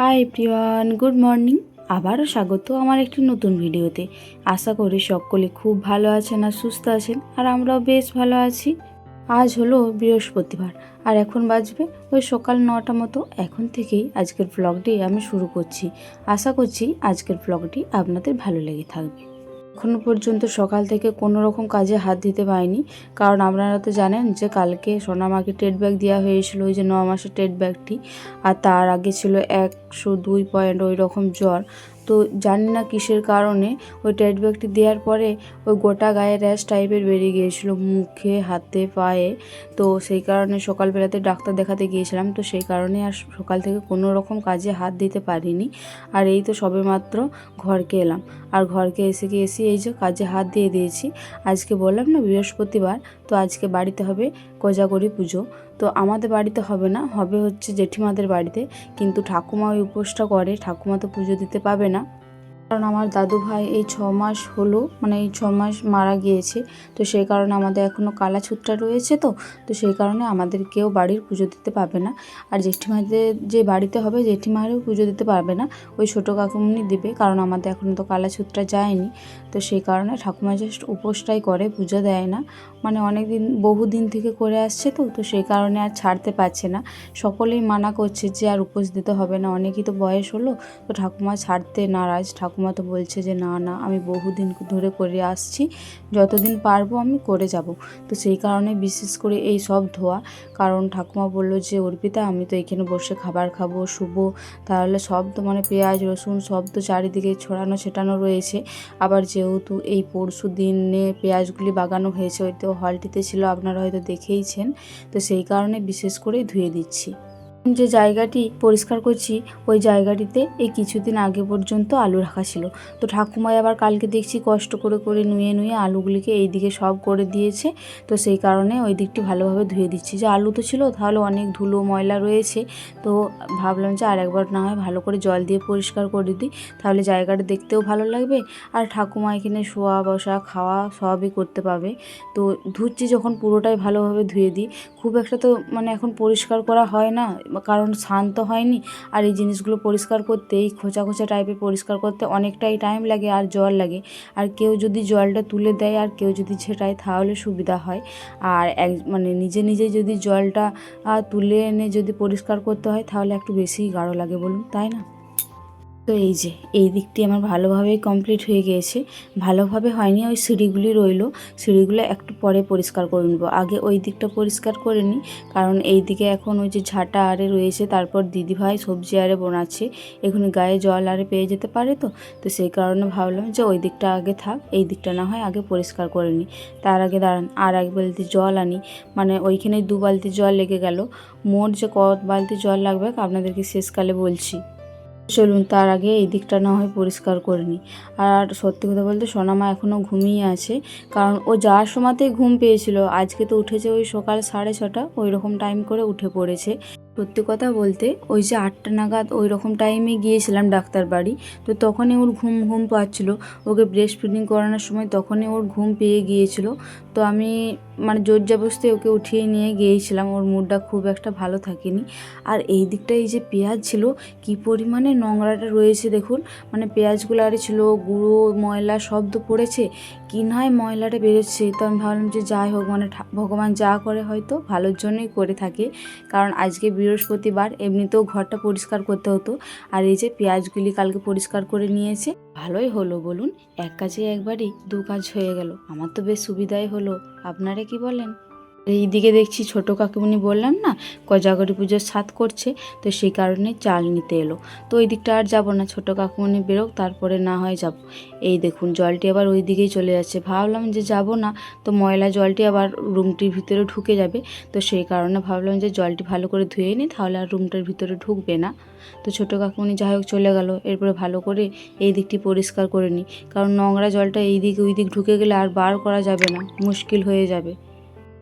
Hi everyone, good morning. আবারও স্বাগত আমার একটি নতুন ভিডিওতে। আশা করি সকলে খুব ভালো আছেন আর সুস্থ আছেন, আর আমরাও বেশ ভালো আছি। আজ হলো বৃহস্পতিবার, আর এখন বাজবে ওই সকাল 9টা মতো। এখন থেকেই আজকের ব্লগটি আমি শুরু করছি। আশা করছি আজকের ব্লগটি আপনাদের ভালো লেগে থাকবে। এখনও পর্যন্ত সকাল থেকে কোনো রকম কাজে হাত দিতে পারিনি, কারণ আপনারা তো জানেন যে কালকে সোনামাকে টেট ব্যাগ দেওয়া হয়েছিল, ওই যে 9 মাসের টেট ব্যাগটি। আর তার আগে ছিল 102 পয়েন্ট ওই রকম জ্বর। তো জানি না কিসের কারণে ওই টেট ব্যাগটি দেওয়ার পরে ওই গোটা গায়ে র্যাশ টাইপের বেরিয়ে গিয়েছিলো মুখে, হাতে, পায়ে। তো সেই কারণে সকালবেলাতে ডাক্তার দেখাতে গিয়েছিলাম, তো সেই কারণে আর সকাল থেকে কোনো রকম কাজে হাত দিতে পারিনি। আর এই তো সবেমাত্র ঘরকে এলাম, আর ঘরকে এসে এই যে কাজে হাত দিয়ে দিয়েছি। আজকে বললাম না বৃহস্পতিবার, তো আজকে বাড়িতে হবে কোজাগরি পুজো। তো আমাদের বাড়িতে হবে না, হবে হচ্ছে জেঠিমাদের বাড়িতে। কিন্তু ঠাকুমা ওই উপোসটা করে, ঠাকুমা তো পুজো দিতে পাবে না, কারণ আমার দাদু ভাই এই 6 মাস হলো, মানে এই 6 মাস মারা গিয়েছে। তো সেই কারণে আমাদের এখনও কালাছুটটা রয়েছে। তো সেই কারণে আমাদের কেউ বাড়ির পুজো দিতে পারবে না। আর জেঠিমাদের যে বাড়িতে হবে, জেঠিমারও পুজো দিতে পারবে না, ওই ছোটো কাকুমনি দেবে, কারণ আমাদের এখনও তো কালাছুটটা যায়নি। তো সেই কারণে ঠাকুমা জাস্ট উপোসটাই করে, পুজো দেয় না। মানে অনেক দিন, বহুদিন থেকে করে আসছে, তো সেই কারণে আর ছাড়তে পারছে না। সকলেই মানা করছে যে আর উপোস দিতে হবে না, অনেকই তো বয়স হলো। তো ঠাকুমা ছাড়তে নারাজ। ঠাকুমা তো বলছে যে না না, আমি বহুদিন ধরে করে আসছি, যতদিন পারবো আমি করে যাব। তো সেই কারণে বিশেষ করে এই সব ধোয়া, কারণ ঠাকুমা বলল যে অর্পিতা, আমি তো এখানে বসে খাবার খাবো, শুবো, তাহলে সব তো মানে পেঁয়াজ রসুন সব তো চারিদিকে ছড়ানো ছেটানো রয়েছে। আবার যেহেতু এই পরশু দিনে পেঁয়াজগুলি বাগানো হয়েছে, ওই তো হলটিতে ছিল, আপনারা হয়তো দেখেইছেন। তো সেই কারণে বিশেষ করে ধুয়ে দিচ্ছি। যে জায়গাটি পরিষ্কার করছি, ওই জায়গাটিতে এই কিছুদিন আগে পর্যন্ত আলু রাখা ছিল। তো ঠাকুমাই আবার কালকে দেখছি কষ্ট করে করে নুয়ে নুয়ে আলুগুলিকে এই দিকে সব করে দিয়েছে। তো সেই কারণে ওই দিকটি ভালোভাবে ধুয়ে দিচ্ছি। যে আলু তো ছিল, তাহলে অনেক ধুলো ময়লা রয়েছে। তো ভাবলাম যে আর একবার না হয় ভালো করে জল দিয়ে পরিষ্কার করে দিই, তাহলে জায়গাটা দেখতেও ভালো লাগবে, আর ঠাকুমা এখানে শোয়া বসা খাওয়া সবই করতে পাবে। তো ধুচ্ছি যখন পুরোটাই ভালোভাবে ধুয়ে দিই। খুব একটা তো মানে এখন পরিষ্কার করা হয় না, কারণ শান্ত হয়নি। আর এই জিনিসগুলো পরিষ্কার করতে, এই খোঁচা খোঁচা টাইপের পরিষ্কার করতে অনেকটাই টাইম লাগে আর জল লাগে। আর কেউ যদি জলটা তুলে দেয় আর কেউ যদি ছেটায়, তাহলে সুবিধা হয়। আর মানে নিজে নিজে যদি জলটা তুলে এনে যদি পরিষ্কার করতে হয়, তাহলে একটু বেশিই গাঢ় লাগে, বলুন তাই না? তো এই যে এই দিকটি আমার ভালোভাবেই কমপ্লিট হয়ে গিয়েছে। ভালোভাবে হয়নি, ওই সিঁড়িগুলি রইলো, সিঁড়িগুলো একটু পরে পরিষ্কার করে নেবো। আগে ওই দিকটা পরিষ্কার করে নিই, কারণ এই দিকে এখন ওই যে ঝাঁটা আরে রয়েছে, তারপর দিদিভাই সবজি আরে বোনাচ্ছে, এখানে গায়ে জল আরে পেয়ে যেতে পারে। তো সেই কারণে ভাবলাম যে ওই দিকটা আগে থাক, এই দিকটা না হয় আগে পরিষ্কার করে নিই। তার আগে দাঁড়ান আর এক বালতি জল আনি, মানে ওইখানে 2 বালতি জল লেগে গেল। মোট যে কত বালতি জল লাগবে আপনাদেরকে শেষকালে বলছি। চলুন তার আগে এই দিকটা না হয় পরিষ্কার করে নিই। আর সত্যি কথা বলতে সোনামা এখনও ঘুমিয়ে আছে, কারণ ও যাওয়ার সময়তেই ঘুম পেয়েছিল। আজকে তো উঠেছে ওই সকাল 6:30 ওই রকম টাইম করে উঠে পড়েছে। সত্যি কথা বলতে ওই যে 8টা নাগাদ ওই রকম টাইমে গিয়েছিলাম ডাক্তার বাড়ি, তো তখনই ওর ঘুম ঘুম পাচ্ছিলো। ওকে ব্রেস্ট ফিডিং করানোর সময় তখনই ওর ঘুম পেয়ে গিয়েছিল। তো আমি মানে জোর জবরদস্তি ওকে উঠিয়ে নিয়ে গিয়েছিলাম, ওর মুডটা খুব একটা ভালো থাকেনি। আর এই দিকটা এই যে পেঁয়াজ ছিল, কি পরিমাণে নোংরাটা রয়েছে দেখুন, মানে পেঁয়াজগুলো আরে ছিল গুঁড়ো ময়লা সব তো পড়েছে, কি নয় ময়লাটা বেরোচ্ছে। তো আমি ভাবলাম যে যাই হোক, মানে ভগবান যা করে হয়তো ভালোর জন্যই করে থাকে, কারণ আজকে বৃহস্পতিবার, এমনিতেও ঘরটা পরিষ্কার করতে হতো। আর এই যে পেঁয়াজগুলি কালকে পরিষ্কার করে নিয়েছে, ভালোই হলো বলুন, এক কাজে একবারই 2 কাজ হয়ে গেল। আমার তো বেশ সুবিধাই হলো, আপনারা কি বলেন? এইদিকে দেখছি ছোটো কাকুমনি, বললাম না কোজাগরি পুজোর সাধ করছে, তো সেই কারণে চাল নিতে এলো। তো ওই দিকটা আর যাবো না, ছোটো কাকুমনি বেরোক, তারপরে না হয় যাব। এই দেখুন জলটি আবার ওই দিকেই চলে যাচ্ছে। ভাবলাম যে যাব না, তো ময়লা জলটি আবার রুমটির ভিতরে ঢুকে যাবে। তো সেই কারণে ভাবলাম যে জলটি ভালো করে ধুয়ে নিই, তাহলে আর রুমটার ভিতরে ঢুকবে না। তো ছোটো কাকুমনি যাই হোক চলে গেল। এরপরে ভালো করে এই দিকটি পরিষ্কার করে নিই, কারণ নোংরা জলটা এই দিক ওই দিক ঢুকে গেলে আর বার করা যাবে না, মুশকিল হয়ে যাবে।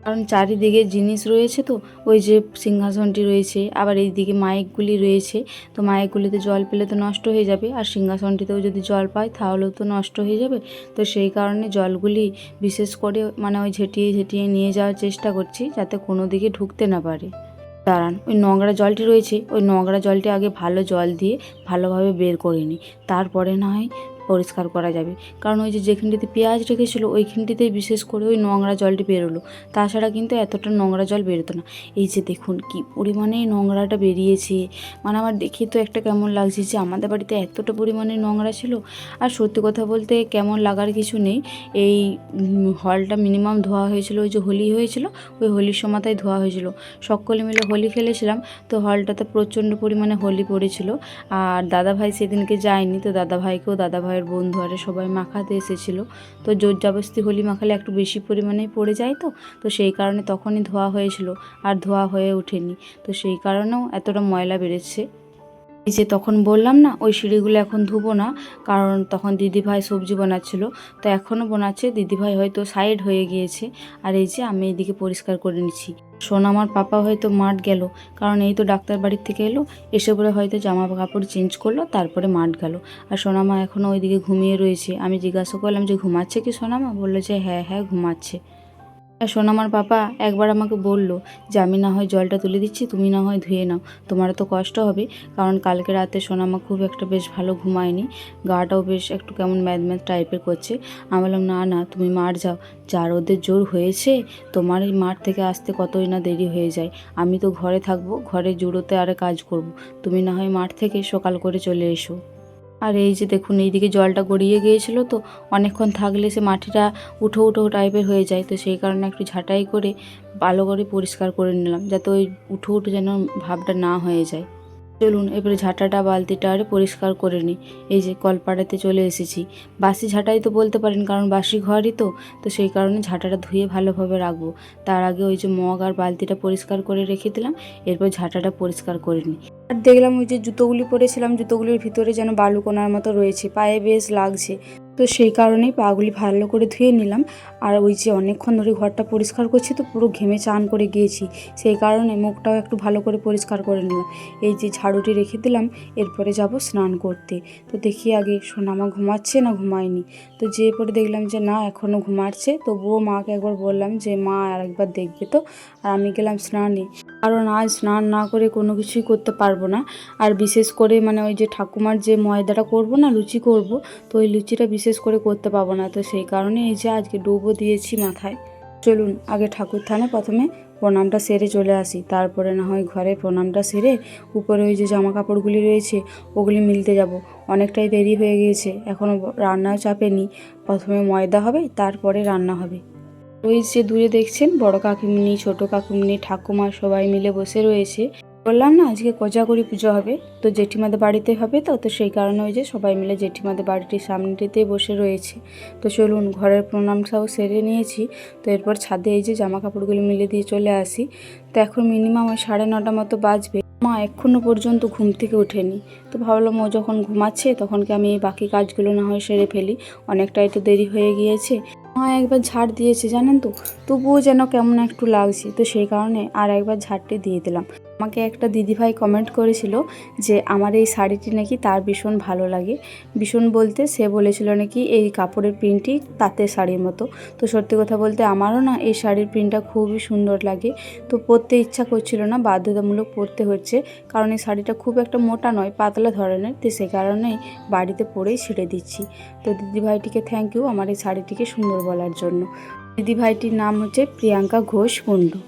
কারণ চারিদিকে জিনিস রয়েছে, তো ওই যে সিংহাসনটি রয়েছে, আবার এইদিকে মাইকগুলি রয়েছে। তো মাইকগুলিতে জল পেলে তো নষ্ট হয়ে যাবে, আর সিংহাসনটিতেও যদি জল পায় তাহলেও তো নষ্ট হয়ে যাবে। তো সেই কারণে জলগুলি বিশেষ করে মানে ওই ঝেঁটিয়ে ঝেঁটিয়ে নিয়ে যাওয়ার চেষ্টা করছি, যাতে কোনো দিকে ঢুকতে না পারে। দাঁড়ান, ওই নোংরা জলটি রয়েছে, ওই নোংরা জলটি আগে ভালো জল দিয়ে ভালোভাবে বের করে নিই, তারপরে না হয় পরিষ্কার করা যাবে। কারণ ওই যে যেখানটিতে পেঁয়াজ রেখেছিলো ওইখানটিতেই বিশেষ করে ওই নোংরা জলটি বেরোলো, তাছাড়া কিন্তু এতটা নোংরা জল বেরোতো না। এই যে দেখুন কি পরিমাণে নোংরাটা বেরিয়েছে, মানে আমার দেখে তো একটা কেমন লাগছে যে আমাদের বাড়িতে এতটা পরিমাণে নোংরা ছিল। আর সত্যি কথা বলতে কেমন লাগার কিছু নেই, এই হলটা মিনিমাম ধোয়া হয়েছিল ওই যে হোলি হয়েছিল, ওই হোলির সময়টাই ধোয়া হয়েছিল। সকলে মিলে হোলি খেলেছিলাম, তো হলটাতে প্রচণ্ড পরিমাণে হোলি পড়েছিল। আর দাদাভাই সেদিনকে যায়নি, তো দাদাভাইকেও দাদাভাইয়ের বন্ধু আরে সবাই মাখাতে এসেছিলো। তো জোর জবরদস্তি হোলি মাখালে একটু বেশি পরিমাণেই পড়ে যায়, তো সেই কারণে তখনই ধোয়া হয়েছিল, আর ধোয়া হয়ে ওঠেনি, তো সেই কারণেও এতটা ময়লা বেড়েছে। এই যে তখন বললাম না ওই সিঁড়িগুলো এখন ধুবো না, কারণ তখন দিদিভাই সবজি বানাচ্ছিল, তো এখনও বানাচ্ছে, দিদিভাই হয়তো সাইড হয়ে গিয়েছে। আর এই যে আমি এইদিকে পরিষ্কার করে নিচ্ছি। সোনামার পাপা হয়তো মাঠ গেল, কারণ এই তো ডাক্তার বাড়ির থেকে এলো, এসে পরে হয়তো জামা কাপড় চেঞ্জ করলো, তারপরে মাঠ গেল। আর সোনামা এখনও ওইদিকে ঘুমিয়ে রয়েছে। আমি জিজ্ঞাসা করলাম যে ঘুমাচ্ছে কি সোনামা, বললো যে হ্যাঁ হ্যাঁ ঘুমাচ্ছে। আর সোনামার পাপা একবার আমাকে বলল যে আমি না হয় জলটা তুলে দিচ্ছি, তুমি না হয় ধুয়ে নাও, তোমারও তো কষ্ট হবে। কারণ কালকে রাতে সোনামা খুব একটা বেশ ভালো ঘুমায়নি, গাটাও বেশ একটু কেমন ম্যাদ ম্যাদ টাইপের করছে। আমি বললাম না না তুমি মাঠ যাও, যার ওদের জোর হয়েছে, তোমার এই মাঠ থেকে আসতে কতই না দেরি হয়ে যায়, আমি তো ঘরে থাকবো, ঘরে জুড়োতে আরে কাজ করব, তুমি না হয় মাঠ থেকে সকাল করে চলে এসো। আর এই যে দেখুন এইদিকে জলটা গড়িয়ে গিয়েছিল, তো অনেকক্ষণ থাকলে সে মাটিটা উঠো উঠো টাইপের হয়ে যায়, তো সেই কারণে একটু ঝাঁটাই করে ভালো করে পরিষ্কার করে নিলাম, যাতে ওই উঠো উঠো যেন ভাবটা না হয়ে যায়। চলুন এবারে ঝাঁটাটা বালতিটা আরে পরিষ্কার করে নিই। এই যে কলপাড়াতে চলে এসেছি, বাসি ঝাঁটাই তো বলতে পারেন, কারণ বাসি ঘরই তো সেই কারণে ঝাঁটাটা ধুয়ে ভালোভাবে রাখবো। তার আগে ওই যে মগ আর বালতিটা পরিষ্কার করে রেখে দিলাম, এরপর ঝাঁটাটা পরিষ্কার করে নিই। আর দেখলাম ওই যে জুতোগুলি পরেছিলাম, জুতোগুলির ভিতরে যেন বালুকণার মতো রয়েছে, পায়ে বেশ লাগছে, তো সেই কারণেই পাগুলি ভালো করে ধুয়ে নিলাম। আর ওই যে অনেকক্ষণ ধরে ঘরটা পরিষ্কার করছি, তো পুরো ঘেমে চান করে গিয়েছি, সেই কারণে মুখটাও একটু ভালো করে পরিষ্কার করে নিলাম। এই যে ঝাড়ুটি রেখে দিলাম, এরপরে যাব স্নান করতে। তো দেখি আগে সোনামা ঘুমাচ্ছে না ঘুমায়নি, তো যেয়ে পরে দেখলাম যে না এখনও ঘুমাচ্ছে। তবুও মাকে একবার বললাম যে মা আর একবার দেখবে তো, আর আমি গেলাম স্নানে, কারণ আজ স্নান না করে কোনো কিছুই করতে পারবো না। আর বিশেষ করে মানে ওই যে ঠাকুমার যে ময়দাটা করব না, লুচি করব, তো ওই লুচিটা বিশেষ করে করতে পারবো না, তো সেই কারণে এই যে আজকে ডুবো দিয়েছি মাথায়। চলুন আগে ঠাকুর থানে প্রথমে প্রণামটা সেরে চলে আসি, তারপরে না হয় ঘরে প্রণামটা সেরে উপরে ওই যে জামা কাপড়গুলি রয়েছে ওগুলি মিলতে যাব। অনেকটাই দেরি হয়ে গিয়েছে, এখনও রান্নাও চাপেনি, প্রথমে ময়দা হবে তারপরে রান্না হবে। ওই যে দূরে দেখছেন বড় কাকিমুনি, ছোট কাকিমুনি, ঠাকুমা সবাই মিলে বসে রয়েছে। বললাম না আজকে কোজাগরি পুজো হবে, তো জেঠিমাদের বাড়িতে হবে, তো সেই কারণে ওই যে সবাই মিলে জেঠিমাদের বাড়িটির সামনেটিতেই বসে রয়েছে। তো চলুন ঘরের প্রণামটাও সেরে নিয়েছি, তো এরপর ছাদে এই যে জামা কাপড়গুলো মিলে দিয়ে চলে আসি। তো এখন মিনিমাম ওই 9:30 মতো বাজবে। মা এখনও পর্যন্ত ঘুম থেকে ওঠেনি, তো ভাবলাম ও যখন ঘুমাচ্ছে তখন কি আমি এই বাকি কাজগুলো না হয় সেরে ফেলি, অনেকটাই তো দেরি হয়ে গিয়েছে। মা একবার ঝাড় দিয়েছে জানেন তো, তবুও যেন কেমন একটু লাগছে, তো সেই কারণে আর একবার ঝাড়টি দিয়ে দিলাম। আমাকে একটা দিদিভাই কমেন্ট করেছিল যে আমার এই শাড়িটি নাকি তার ভীষণ ভালো লাগে, ভীষণ বলতে সে বলেছিল নাকি এই কাপড়ের প্রিন্টটি তাঁতের শাড়ির মতো। তো সত্যি কথা বলতে আমারও না এই শাড়ির প্রিন্টটা খুবই সুন্দর লাগে, তো পরতে ইচ্ছা করছিল না, বাধ্যতামূলক পরতে হচ্ছে, কারণ এই শাড়িটা খুব একটা মোটা নয়, পাতলা ধরনের, তো সে কারণেই বাড়িতে পরেই ছেড়ে দিচ্ছি। তো দিদিভাইটিকে থ্যাংক ইউ আমার এই শাড়িটিকে সুন্দর বলার জন্য। দিদিভাইটির নাম হচ্ছে প্রিয়াঙ্কা ঘোষ কুণ্ডু।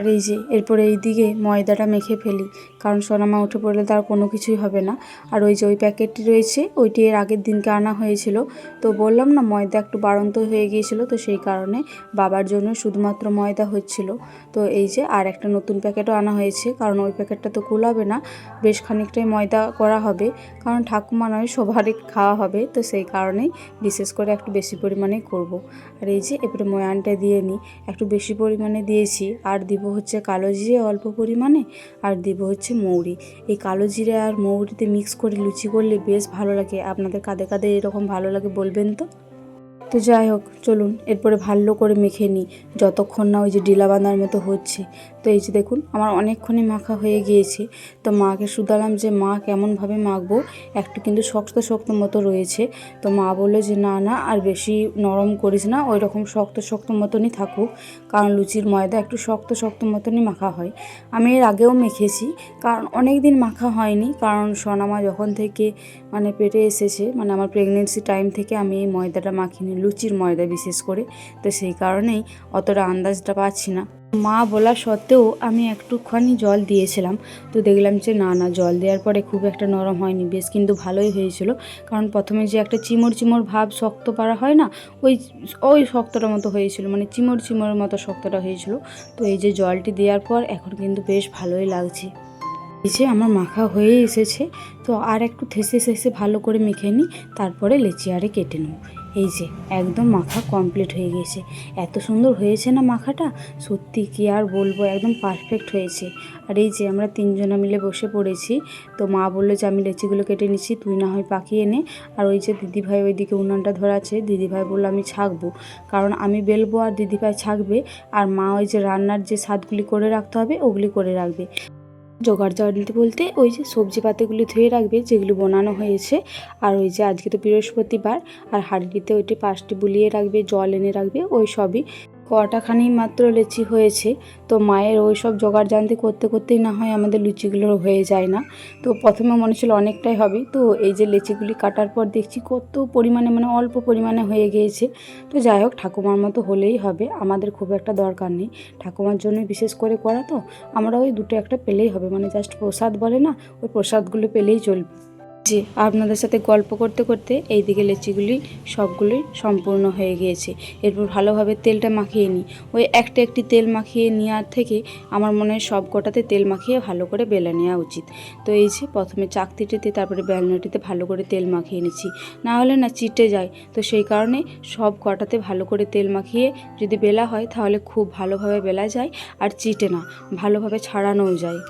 আর এই যে এরপরে এই দিকে ময়দাটা মেখে ফেলি, কারণ সোনামা উঠে পড়লে তার কোনো কিছুই হবে না। আর ওই যে ওই প্যাকেটটি রয়েছে ওইটি এর আগের দিনকে আনা হয়েছিল, তো বললাম না ময়দা একটু বাড়ন্ত হয়ে গিয়েছিল, তো সেই কারণে বাবার জন্য শুধুমাত্র ময়দা হচ্ছিল। তো এই যে আর একটা নতুন প্যাকেটও আনা হয়েছে, কারণ ওই প্যাকেটটা তো কুলাবে না, বেশ খানিকটাই ময়দা করা হবে, কারণ ঠাকুমা নয় সবারই খাওয়া হবে, তো সেই কারণেই বিশেষ করে একটু বেশি পরিমাণে করব। আর এই যে এবারে ময়ানটা দিয়ে নিই, একটু বেশি পরিমাণে দিয়েছি, আর দিব হচ্ছে কালো জিরে অল্প পরিমাণে, আর দিব হচ্ছে মৌরি। এই কালো জিরে আর মৌরিতে মিক্স করে লুচি করলে বেশ ভালো লাগে। আপনাদের কাদের কাদের এরকম ভালো লাগে বলবেন তো। তো যাই হোক, চলুন এরপরে ভালো করে মেখে নিই, যতক্ষণ না ওই যে ডিলা বাঁধার মতো হচ্ছে। তো এই যে দেখুন আমার অনেকক্ষণই মাখা হয়ে গিয়েছে। তো মাকে শুধালাম যে মা কেমনভাবে মাখবো, একটু কিন্তু শক্ত শক্ত মতো রয়েছে। তো মা বললো যে না না, আর বেশি নরম করিস না, ওই রকম শক্ত শক্ত মতনই থাকুক, কারণ লুচির ময়দা একটু শক্ত শক্ত মতনই মাখা হয়। আমি এর আগেও মেখেছি, কারণ অনেক দিন মাখা হয়নি, কারণ সোনামা যখন থেকে মানে পেটে এসেছে, মানে আমার প্রেগনেন্সি টাইম থেকে আমি এই ময়দাটা মাখিনি, লুচির ময়দা বিশেষ করে। তো সেই কারণেই অতটা আন্দাজটা পাচ্ছি না। মা বলা সত্ত্বেও আমি একটুখানি জল দিয়েছিলাম, তো দেখলাম যে না না, জল দেওয়ার পরে খুব একটা নরম হয়নি, বেশ কিন্তু ভালোই হয়েছিল। কারণ প্রথমে যে একটা চিমড় চিমড় ভাব শক্ত পারা হয় না, ওই ওই শক্তটার মতো হয়েছিল, মানে চিমড় চিমড়ের মতো শক্তটা হয়েছিল। তো এই যে জলটি দেওয়ার পর এখন কিন্তু বেশ ভালোই লাগছে। এই যে আমার মাখা হয়ে এসেছে, তো আর একটু থেসে থেসে ভালো করে মেখে নিই, তারপরে লেচি আরে কেটে নেব। এই যে একদম মাখা কমপ্লিট হয়ে গেছে। এত সুন্দর হয়েছে না মাখাটা, সত্যি কি আর বলবো, একদম পারফেক্ট হয়েছে। আর এই যে আমরা তিনজনা মিলে বসে পড়েছি। তো মা বললো যে আমি লেচিগুলো কেটে নিচ্ছি, তুই না হয় পাকিয়ে নে। আর ওই যে দিদিভাই ওইদিকে উনানটা ধরাচ্ছে, দিদিভাই বললো আমি ছাঁকবো, কারণ আমি বেলবো আর দিদিভাই ছাঁকবে। আর মা ওই যে রান্নার যে স্বাদগুলি করে রাখতে হবে ওগুলি করে রাখবে। জোগাড় জানতে বলতে ওই যে সবজি পাতিগুলি ধুয়ে রাখবে যেগুলি বানানো হয়েছে। আর ওই যে আজকে তো বৃহস্পতিবার, আর হাঁড়িতে ওইটি 5টি বুলিয়ে রাখবে, জল এনে রাখবে, ওই সবই। কটাখানি মাত্র লেচি হয়েছে, তো মায়ের ওই সব জোগাড় জানতে করতে করতেই না হয় আমাদের লুচিগুলো হয়ে যায় না। তো প্রথমে মনে ছিল অনেকটাই হবে, তো এই যে লেচিগুলি কাটার পর দেখছি কত পরিমাণে, মানে অল্প পরিমাণে হয়ে গিয়েছে। তো যাই হোক, ঠাকুমার মতো হলেই হবে, আমাদের খুব একটা দরকার নেই, ঠাকুমার জন্য বিশেষ করে করা, তো আমরা ওই দুটো একটা পেলেই হবে, মানে জাস্ট প্রসাদ বলে না, ওই প্রসাদগুলো পেলেই চলবে। যে আপনাদের সাথে গল্প করতে করতে এইদিকে লেচিগুলি সবগুলোই সম্পূর্ণ হয়ে গিয়েছে। এরপর ভালোভাবে তেলটা মাখিয়ে নিই, ওই একটা একটি তেল মাখিয়ে নেওয়ার থেকে আমার মনে হয় সব কটাতে তেল মাখিয়ে ভালো করে বেলে নেওয়া উচিত। তো এই যে প্রথমে চাকতিটিতে, তারপরে বেলনাটিতে ভালো করে তেল মাখিয়ে নিচ্ছি, না হলে না চিটে যায়। তো সেই কারণে সব কটাতে ভালো করে তেল মাখিয়ে যদি বেলা হয় তাহলে খুব ভালোভাবে বেলা যায়, আর চিটে না, ভালোভাবে ছাড়ানোও যায়।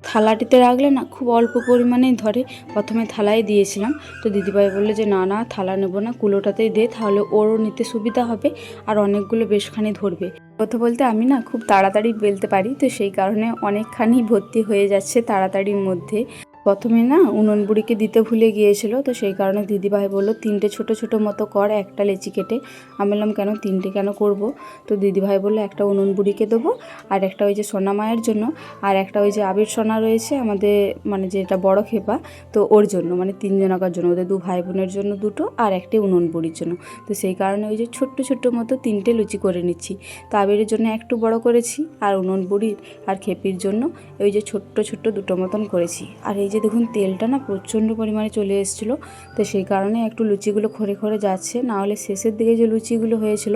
থালাটিতে রাখলে না খুব অল্প পরিমাণেই ধরে। প্রথমে থালায় দিয়েছিলাম, তো দিদিভাই বললো যে না না, থালা নেব না, কুলোটাতেই দে, তাহলে ওরও নিতে সুবিধা হবে, আর অনেকগুলো বেশখানি ধরবে। কথা বলতে আমি না খুব তাড়াতাড়ি বেলতে পারি, তো সেই কারণে অনেকখানি ভর্তি হয়ে যাচ্ছে তাড়াতাড়ির মধ্যে। প্রথমে না উনুন বুড়িকে দিতে ভুলে গিয়েছিল, তো সেই কারণে দিদিভাই বললো 3টে ছোটো ছোটো মতো কর একটা লেচি কেটে। আমি বললাম কেন 3টে কেন করব? তো দিদিভাই বললো একটা উনুন বুড়িকে দেবো, আর একটা ওই যে সোনা মায়ের জন্য, আর একটা ওই যে আবির সোনা রয়েছে আমাদের, মানে যেটা বড় খেপা, তো ওর জন্য, মানে 3জনাকার জন্য, ওদের 2 ভাই বোনের জন্য 2টো, আর একটি উনুন বুড়ির জন্য। তো সেই কারণে ওই যে ছোট্ট ছোট্ট মতো 3টে লুচি করে নিচ্ছি। তো আবিরের জন্য একটু বড় করেছি, আর উনুন বুড়ির আর খেপির জন্য ওই যে ছোট্ট ছোট্ট 2টো মতন করেছি। আর এই যে দেখুন তেলটা না প্রচণ্ড পরিমাণে চলে এসেছিলো, তো সেই কারণে একটু লুচিগুলো খরে খরে যাচ্ছে, না হলে শেষের দিকে যে লুচিগুলো হয়েছিল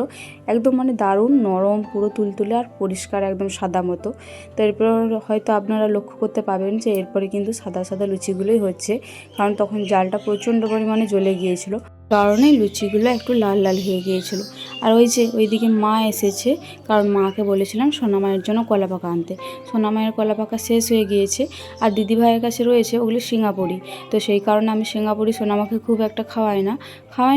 একদম মানে দারুণ নরম, পুরো তুলতুলে আর পরিষ্কার একদম সাদা মতো। তো এরপর হয়তো আপনারা লক্ষ্য করতে পাবেন যে এরপরে কিন্তু সাদা সাদা লুচিগুলোই হচ্ছে, কারণ তখন জালটা প্রচণ্ড পরিমাণে জ্বলে গিয়েছিল, কারণে লুচিগুলো একটু লাল লাল হয়ে গিয়েছিল। আর ওই যে ওইদিকে মা এসেছে, কারণ মাকে বলেছিলাম সোনামায়ের জন্য কলা পাকা আনতে, সোনামায়ের কলা পাকা শেষ হয়ে গিয়েছে, আর দিদিভাইয়ের কাছে রয়েছে ওগুলো সিঙ্গাপুরি। তো সেই কারণে আমি সিঙ্গাপুরি সোনামাকে খুব একটা খাওয়াই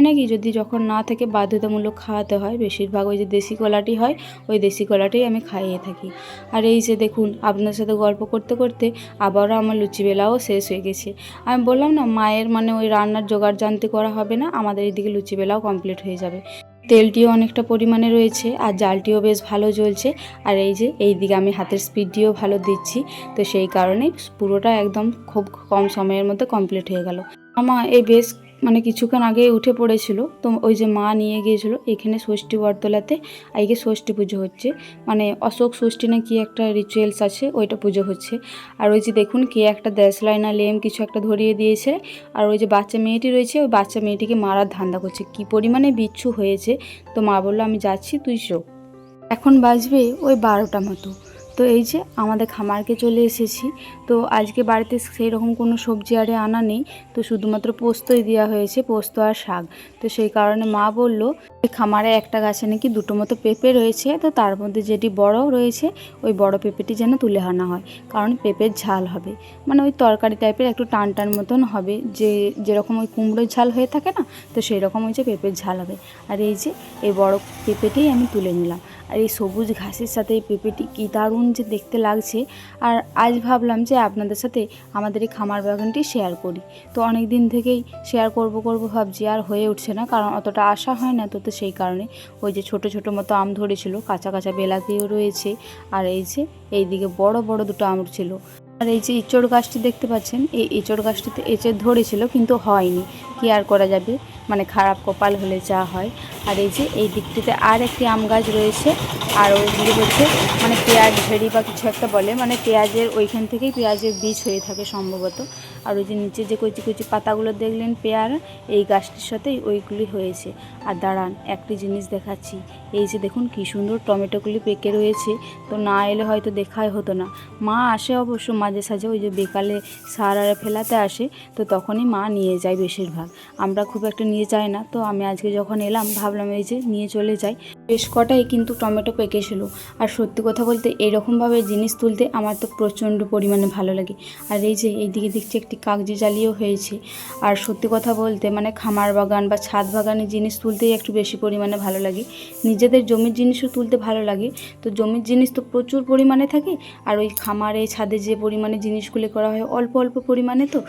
না কি, যদি যখন না থেকে বাধ্যতামূলক খাওয়াতে হয়, বেশিরভাগ ওই যে দেশি কলাটি হয়, ওই দেশি কলাটাই আমি খাইয়ে থাকি। আর এই যে দেখুন আপনার সাথে গল্প করতে করতে আবারও আমার লুচি বেলাও শেষ হয়ে গেছে। আমি বললাম না, মায়ের মানে ওই রান্নার জোগাড় জানতে করা হবে না, আমাদের এদিকে লুচি বেলাও কমপ্লিট হয়ে যাবে। তেলটিও অনেকটা পরিমাণে রয়েছে, আর জালটিও বেশ ভালো জ্বলছে, আর এই যে এইদিকে আমি হাতের স্পিডটিও ভালো দিচ্ছি, তো সেই কারণে পুরোটা একদম খুব কম সময়ের মধ্যে কমপ্লিট হয়ে গেল। আমার এই বেশ মানে কিছুক্ষণ আগে উঠে পড়েছিল, তো ওই যে মা নিয়ে গিয়েছিল এখানে ষষ্ঠী বটতলাতে, আজকে ষষ্ঠী পুজো হচ্ছে, মানে অশোক ষষ্ঠী না কি একটা রিচুয়ালস আছে, ওইটা পুজো হচ্ছে। আর ওই যে দেখুন কে একটা দেশলাই না লেম কিছু একটা ধরিয়ে দিয়েছে, আর ওই যে বাচ্চা মেয়েটি রয়েছে, ওই বাচ্চা মেয়েটিকে মারার ধান্দা করছে, কি পরিমাণে বিচ্ছু হয়েছে। তো মা বললো আমি যাচ্ছি, তুই শো। এখন বাজবে ওই 12টা মতো। তো এই যে আমাদের খামারকে চলে এসেছি, তো আজকে বাড়িতে সেই রকম কোনো সবজি আরে আনা নেই, তো শুধুমাত্র পোস্তই দেওয়া হয়েছে, পোস্ত আর শাক। তো সেই কারণে মা বলল খামারে একটা গাছে নাকি দুটো মতো পেঁপে রয়েছে, তো তার মধ্যে যেটি বড় রয়েছে ওই বড় পেঁপেটি যেন তুলে আনা হয়, কারণ পেঁপের ঝাল হবে, মানে ওই তরকারি টাইপের একটু টান টান মতন হবে, যেরকম ওই কুমড়োর ঝাল হয়ে থাকে না, তো সেই রকম হচ্ছে পেঁপের ঝাল হবে। আর এই যে এই বড় পেঁপেটিই আমি তুলে নিলাম। আর এই সবুজ ঘাসের সাথে এই পেঁপেটি কী দারুণ যে দেখতে লাগছে। আর আজ ভাবলাম যে আপনাদের সাথে আমাদের এই খামার বাগানটি শেয়ার করি। তো অনেক দিন থেকেই শেয়ার করব ভাবছি, আর হয়ে উঠছে না, কারণ অতটা আশা হয় না, তো সেই কারণে ওই যে ছোট ছোট মতো আম ধরেছিল, কাঁচা কাঁচা বেলাতিও রয়েছে, আর এই যে এইদিকে বড় বড় দুটো আম ছিল। আর এই যে ইঁচড় গাছটি দেখতে পাচ্ছেন, এই ইঁচড় গাছটিতে এঁচড় ধরেছিল কিন্তু হয়নি, কি আর করা যাবে, মানে খারাপ কপাল হলে যা হয়। আর এই যে এই দিকটিতে আর একটি আম গাছ রয়েছে, আর ওইগুলি হচ্ছে মানে পেঁয়াজ ঝেড়ি বা কিছু একটা বলে, মানে পেঁয়াজের ওইখান থেকেই পেঁয়াজের বীজ হয়ে থাকে সম্ভবত। আর ওই যে নিচে যে কচি কচি পাতাগুলো দেখলেন পেয়ারা, এই গাছটির সাথেই ওইগুলি হয়েছে। আর দাঁড়ান একটি জিনিস দেখাচ্ছি, এই যে দেখুন কী সুন্দর টমেটোগুলি পেকে রয়েছে, তো না এলে হয়তো দেখাই হতো না। মা আসে অবশ্য মাঝে সাঝে, ওই যে বিকালে সার আর ফেলাতে আসে, তো তখনই মা নিয়ে যায় বেশিরভাগ, আমরা খুব একটা নিয়ে যাই না। তো আমি আজকে যখন এলাম ভাবলাম এই যে নিয়ে চলে যাই। বেশ কটাই কিন্তু টমেটো পেকেছিল। আর সত্যি কথা বলতে এরকমভাবে জিনিস তুলতে আমার তো প্রচণ্ড পরিমাণে ভালো লাগে। আর এই যে এইদিকে দেখছি একটি কাগজি জালিও হয়েছে। আর সত্যি কথা বলতে মানে খামার বাগান বা ছাদ বাগানের জিনিস তুলতেই একটু বেশি পরিমাণে ভালো লাগে। নিজেদের জমির জিনিসও তুলতে ভালো লাগে, তো জমির জিনিস তো প্রচুর পরিমাণে থাকে, আর ওই খামারে ছাদে যে পরিমাণে জিনিসগুলি করা হয় অল্প অল্প পরিমাণে, তো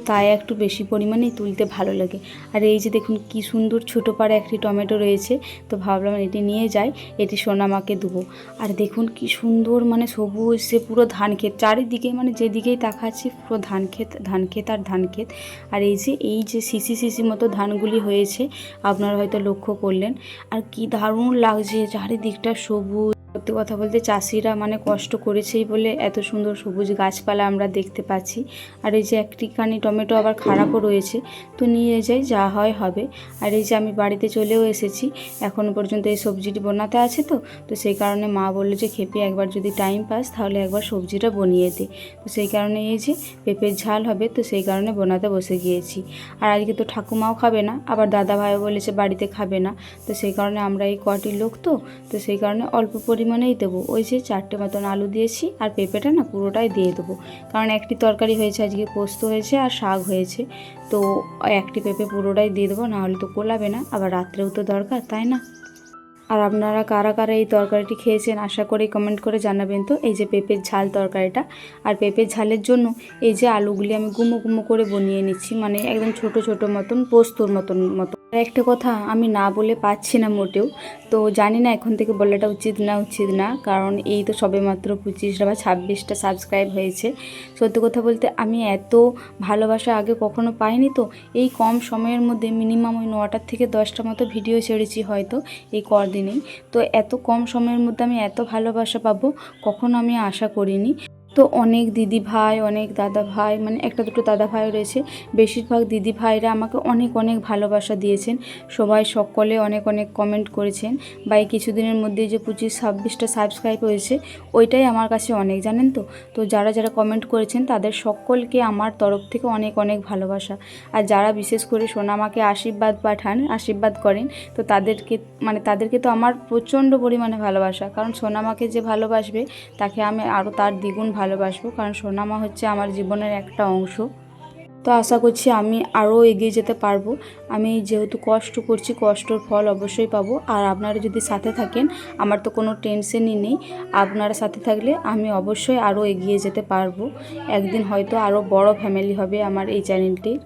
তাই একটু বেশি পরিমাণেই তুলতে ভালো লাগে। আর এই যে দেখুন কি সুন্দর ছোটো পাড়ে একটি টমেটো রয়েছে, তো ভাবলাম এটি নিয়ে যাই, এটি সোনামাকে দেবো। আর দেখুন কি সুন্দর মানে সবুজ, সে পুরো ধান ক্ষেত চারিদিকে, মানে যেদিকেই তাকাচ্ছি পুরো ধান ক্ষেত ধান ক্ষেত আর ধান ক্ষেত। আর এই যে সিসি সিসি মতো ধানগুলি হয়েছে, আপনারা হয়তো লক্ষ্য করলেন। আর কি দারুণ লাগছে চারিদিকটা সবুজ। সত্যি কথা বলতে চাষিরা মানে কষ্ট করেছেই বলে এত সুন্দর সবুজ গাছপালা আমরা দেখতে পাচ্ছি। আর এই যে একটিখানি টমেটো আবার খারাপও রয়েছে, তো নিয়ে যাই, যা হয় হবে। আর এই যে আমি বাড়িতে চলেও এসেছি, এখনও পর্যন্ত এই সবজিটি বানাতে আছে, তো সেই কারণে মা বললো যে খেপি একবার যদি টাইম পাস তাহলে একবার সবজিটা বানিয়ে দে। তো সেই কারণে এই যে পেঁপের ঝাল হবে, তো সেই কারণে বানাতে বসে গিয়েছি। আর আজকে তো ঠাকুমাও খাবে না, আবার দাদা ভাইও বলেছে বাড়িতে খাবে না, তো সেই কারণে আমরা এই কটি লোক, তো সেই কারণে অল্প পরিমাণেই দেবো। ওই যে 4টে মতন আলু দিয়েছি, আর পেঁপেটা না পুরোটাই দিয়ে দেবো, কারণ একটি তরকারি হয়েছে আজকে, পোস্ত হয়েছে আর শাক হয়েছে, তো একটি পেঁপে পুরোটাই দিয়ে দেবো, নাহলে তো কোলাবে না, আবার রাত্রেও তো দরকার, তাই না? আর আপনারা কারা কারা এই তরকারিটি খেয়েছেন আশা করি কমেন্ট করে জানাবেন। তো এই যে পেঁপের ঝাল তরকারিটা, আর পেঁপের ঝালের জন্য এই যে আলুগুলি আমি গুমো গুমো করে বনিয়ে নিচ্ছি, মানে একদম ছোট ছোট মতন, পোস্তর মতন। একটা কথা আমি না বলে পাচ্ছি না মোটেও, তো জানি না এখন থেকে বলাটা উচিত না, কারণ এই তো সবেমাত্র 25টা বা 26টা সাবস্ক্রাইব হয়েছে। সত্যি কথা বলতে আমি এত ভালোবাসা আগে কখনো পাইনি, তো এই কম সময়ের মধ্যে মিনিমাম ওই 9টার থেকে 10টা মতো ভিডিও ছেড়েছি হয়তো এই কদিনেই, তো এত কম সময়ের মধ্যে আমি এত ভালোবাসা পাবো কখনো আমি আশা করিনি। তো অনেক দিদি ভাই, অনেক দাদা ভাই, মানে একটা দুটো দাদা ভাই রয়েছে, বেশিরভাগ দিদি ভাইরা আমাকে অনেক অনেক ভালোবাসা দিয়েছেন, সবাই সকলে অনেক অনেক কমেন্ট করেছেন, বা এই কিছুদিনের মধ্যে যে 25-26টা সাবস্ক্রাইব হয়েছে ওইটাই আমার কাছে অনেক, জানেন তো। তো যারা যারা কমেন্ট করেছেন তাদের সকলকে আমার তরফ থেকে অনেক অনেক ভালোবাসা। আর যারা বিশেষ করে সোনামাকে আশীর্বাদ করেন, তো তাদেরকে তো আমার প্রচণ্ড পরিমাণে ভালোবাসা, কারণ সোনামাকে যে ভালোবাসবে তাকে আমি আরও তার দ্বিগুণ ভালোবাসবো, কারণ সোনামা হচ্ছে আমার জীবনের একটা অংশ। তো আশা করছি আমি আরও এগিয়ে যেতে পারবো। আমি যেহেতু কষ্ট করছি, কষ্টর ফল অবশ্যই পাবো। আর আপনারা যদি সাথে থাকেন আমার তো কোনো টেনশনই নেই, আপনারা সাথে থাকলে আমি অবশ্যই আরও এগিয়ে যেতে পারবো। একদিন হয়তো আরও বড় ফ্যামিলি হবে আমার এই চ্যানেলটির।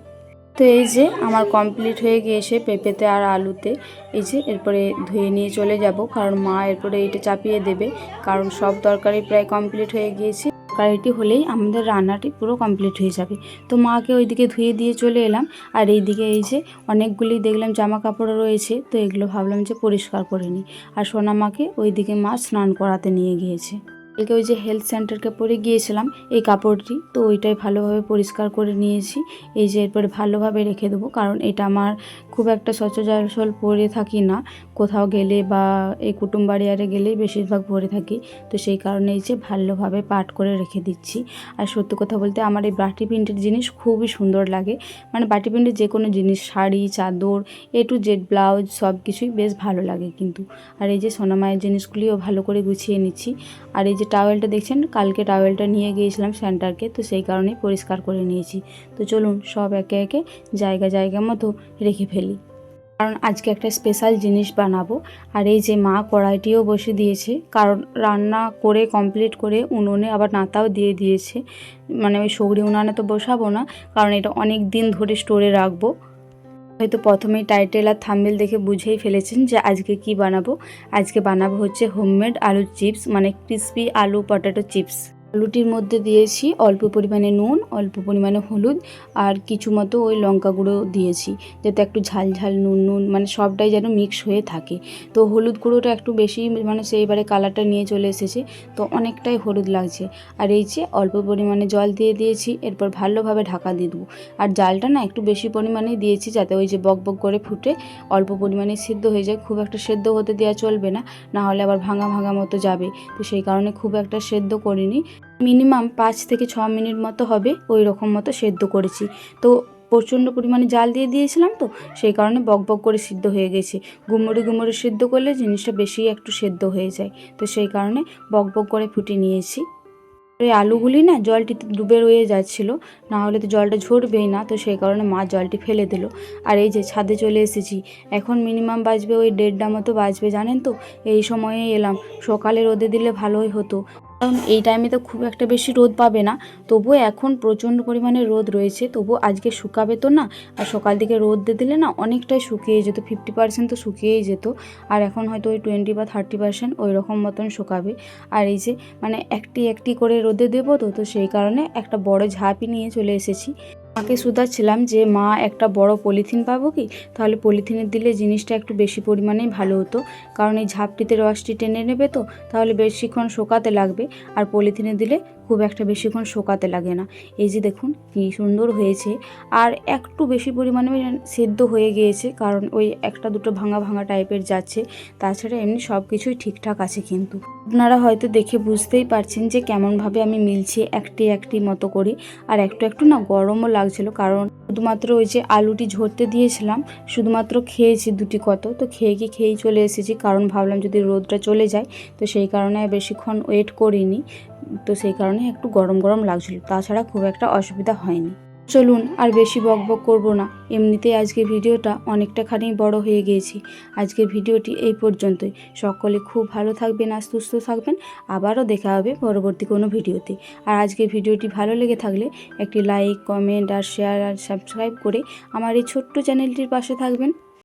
তো এই যে আমার কমপ্লিট হয়ে গিয়েছে পেঁপেতে আর আলুতে, এই যে এরপরে ধুয়ে নিয়ে চলে যাব, কারণ মা এরপরে এইটা চাপিয়ে দেবে, কারণ সব তরকারি প্রায় কমপ্লিট হয়ে গিয়েছে। তরকারিটি হলেই আমাদের রান্নাটি পুরো কমপ্লিট হয়ে যাবে। তো মাকে ওইদিকে ধুয়ে দিয়ে চলে এলাম, আর এইদিকে এই যে অনেকগুলি দেখলাম জামা কাপড় রয়েছে, তো এগুলো ভাবলাম যে পরিষ্কার করে নিই। আর সোনা মাকে ওইদিকে মা স্নান করাতে নিয়ে গিয়েছে। কালকে ওই যে হেলথ সেন্টারকে পরে গিয়েছিলাম এই কাপড়টি, তো ওইটাই ভালোভাবে পরিষ্কার করে নিয়েছি। এই যে এরপরে ভালোভাবে রেখে দেবো, কারণ এটা আমার খুব একটা সচরাচর পরে থাকি না, কোথাও গেলে বা এই কুটুম বাড়ি আরে গেলেই বেশিরভাগ পরে থাকি। তো সেই কারণে এই যে ভালোভাবে পাট করে রেখে দিচ্ছি। আর সত্যি কথা বলতে আমার এই বাটি প্রিন্টের জিনিস খুবই সুন্দর লাগে, মানে বাটি প্রিন্টের যে কোনো জিনিস, শাড়ি, চাদর, A to Z ব্লাউজ সব কিছুই বেশ ভালো লাগে কিন্তু। আর এই যে সোনামায়ের জিনিসগুলিও ভালো করে গুছিয়ে নিচ্ছি। আর এই যে টাওয়েলটা দেখছেন, কালকে টাওয়েলটা নিয়ে গিয়েছিলাম সেন্টারকে, তো সেই কারণেই পরিষ্কার করে নিয়েছি। তো চলুন সব একে একে জায়গা মতো রেখে ফেলি, কারণ আজকে একটা স্পেশাল জিনিস বানাবো। আর এই যে মা কড়াইটিও বসে দিয়েছে, কারণ রান্না করে কমপ্লিট করে উনুনে আবার নাতাও দিয়ে দিয়েছে। মানে ওই সগড়ি উনানে তো বসাবো না, কারণ এটা অনেক দিন ধরে স্টোরে রাখবো। হয়তো প্রথমেই টাইটেল আর থাম্বনেল দেখে বুঝেই ফেলেছেন যে আজকে কি বানাবো। আজকে বানাবো হচ্ছে হোমমেড আলু চিপস, মানে ক্রিসপি আলু পটেটো চিপস। আলুটির মধ্যে দিয়েছি অল্প পরিমাণে নুন, অল্প পরিমাণে হলুদ, আর কিছু মতো ওই লঙ্কা গুঁড়ো দিয়েছি, যাতে একটু ঝাল ঝাল নুন মানে সবটাই যেন মিক্স হয়ে থাকে। তো হলুদ গুঁড়োটা একটু বেশি, মানে সেইবারে কালারটা নিয়ে চলে এসেছে, তো অনেকটাই হলুদ লাগছে। আর এই যে অল্প পরিমাণে জল দিয়ে দিয়েছি, এরপর ভালোভাবে ঢাকা দিয়ে দেবো। আর জালটা না একটু বেশি পরিমাণেই দিয়েছি, যাতে ওই যে বক করে ফুটে অল্প পরিমাণে সিদ্ধ হয়ে যায়। খুব একটা সেদ্ধ হতে দেওয়া চলবে না, না হলে আবার ভাঙা মতো যাবে। তো সেই কারণে খুব একটা সেদ্ধ করিনি, মিনিমাম 5 থেকে 6 মিনিট মতো হবে, ওই রকম মতো সেদ্ধ করেছি। তো প্রচণ্ড পরিমাণে জাল দিয়ে দিয়েছিলাম, তো সেই কারণে বক করে সিদ্ধ হয়ে গেছে। গুমড়ে সিদ্ধ করলে জিনিসটা বেশি একটু সেদ্ধ হয়ে যায়, তো সেই কারণে বক করে ফুটিয়ে নিয়েছি। এই আলুগুলি না জলটিতে ডুবে রয়ে যাচ্ছিলো, না হলে তো জলটা ঝরবেই না, তো সেই কারণে মা জলটি ফেলে দিল। আর এই যে ছাদে চলে এসেছি, এখন মিনিমাম বাজবে ওই 1:30 মতো বাজবে, জানেন তো। এই সময়ে এলাম, সকালে রোদে দিলে ভালোই হতো, কারণ এই টাইমে তো খুব একটা বেশি রোদ পাবে না। তবুও এখন প্রচণ্ড পরিমাণে রোদ রয়েছে, তবুও আজকে শুকাবে তো না। আর সকাল দিকে রোদ দিয়ে দিলে না অনেকটাই শুকিয়ে যেত, 50% তো শুকিয়েই যেত। আর এখন হয়তো ওই 20 বা 30% ওই রকম মতন শুকাবে। আর এই যে মানে একটি করে রোদে দেবো, তো সেই কারণে একটা বড় ঝাঁপি নিয়ে চলে এসেছি। মাকে শুধাচ্ছিলাম যে মা একটা বড় পলিথিন পাবো কি, তাহলে পলিথিনে দিলে জিনিসটা একটু বেশি পরিমাণেই ভালো হতো, কারণ এই ঝাপটিতে রসটি টেনে নেবে, তো তাহলে বেশিক্ষণ শোকাতে লাগবে। আর পলিথিনে দিলে খুব একটা বেশিক্ষণ শোকাতে লাগে না। এই যে দেখুন কী সুন্দর হয়েছে, আর একটু বেশি পরিমাণে সেদ্ধ হয়ে গিয়েছে, কারণ ওই একটা দুটো ভাঙা টাইপের যাচ্ছে। তাছাড়া এমনি সব কিছুই ঠিকঠাক আছে। কিন্তু আপনারা হয়তো দেখে বুঝতেই পারছেন যে কেমনভাবে আমি মিলছি একটি মতো করে। আর একটু না গরমও লাগছিল, কারণ শুধুমাত্র ওই যে আলুটি ঝরতে দিয়েছিলাম, শুধুমাত্র খেয়েছি 2টি কত, তো খেয়েই চলে এসেছি, কারণ ভাবলাম যদি রোদটা চলে যায়, তো সেই কারণে বেশিক্ষণ ওয়েট করিনি। তো সেই কারণে একটু গরম লাগছিল, তাছাড়া খুব একটা অসুবিধা হয়নি। চলুন আর বেশি বকবক করব না, এমনিতেই আজকের ভিডিওটা অনেকটাখানি বড় হয়ে গিয়েছি। আজকের ভিডিওটি এই পর্যন্তই। সকলে খুব ভালো থাকবেন আর সুস্থ থাকবেন। আবারও দেখা হবে পরবর্তী কোনো ভিডিওতে। আর আজকের ভিডিওটি ভালো লেগে থাকলে একটি লাইক, কমেন্ট আর শেয়ার আর সাবস্ক্রাইব করে আমার এই ছোট্ট চ্যানেলটির পাশে থাকবেন।